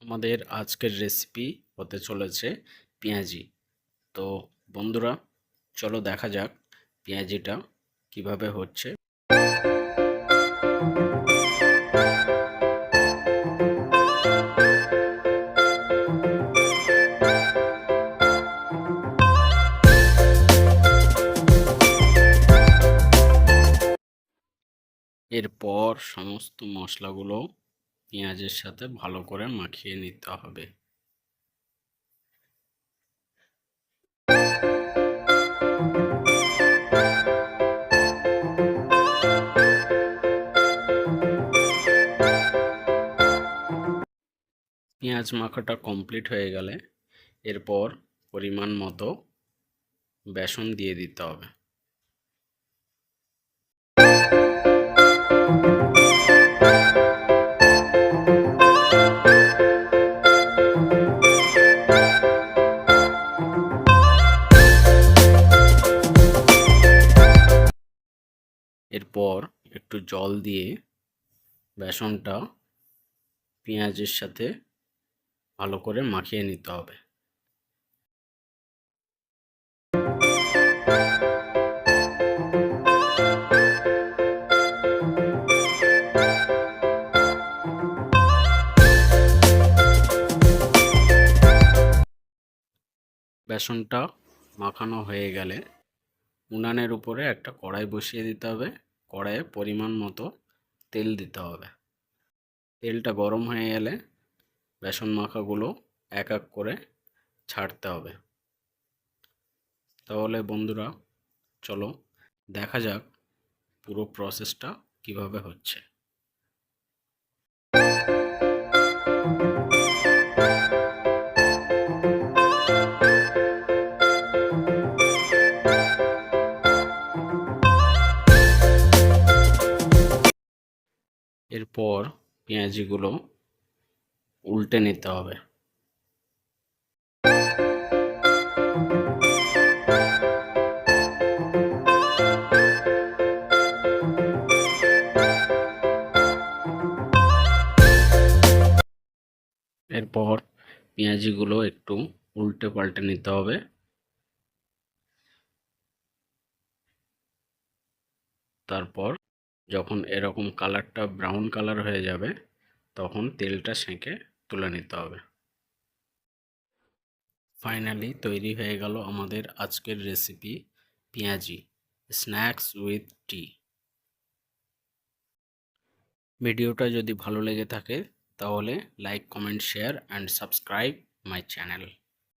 আমাদের আজকের রেসিপি হতে চলেছে পেঁয়াজি। তো বন্ধুরা, চলো দেখা যাক পেঁয়াজিটা কিভাবে হচ্ছে। এরপর সমস্ত মশলাগুলো পেঁয়াজের সাথে ভালো করে মাখিয়ে নিতে হবে। পেঁয়াজ মাখাটা কমপ্লিট হয়ে গেলে এরপর পরিমাণ মতো বেসন দিয়ে দিতে হবে। এরপর একটু জল দিয়ে বেসনটা পেঁয়াজের সাথে ভালো করে মাখিয়ে নিতে হবে। বেসনটা মাখানো হয়ে গেলে উনানের উপরে একটা কড়াই বসিয়ে দিতে হবে। কড়াইয়ে পরিমাণ মতো তেল দিতে হবে। তেলটা গরম হয়ে গেলে বেসন মাখাগুলো এক এক করে ছাড়তে হবে। তাহলে বন্ধুরা, চলো দেখা যাক পুরো প্রসেসটা কিভাবে হচ্ছে। এরপর পেঁয়াজিগুলো উল্টে নিতে হবে। এরপর পেঁয়াজিগুলো একটু উল্টে পাল্টে নিতে হবে। তারপর যখন এরকম কালারটা ব্রাউন কালার হয়ে যাবে তখন তেলটা সেঁকে তুলে নিতে হবে। ফাইনালি তৈরি হয়ে গেল আমাদের আজকের রেসিপি পেঁয়াজি, স্ন্যাক্স উইথ টি। ভিডিওটা যদি ভালো লেগে থাকে তাহলে like, comment, share and subscribe my channel.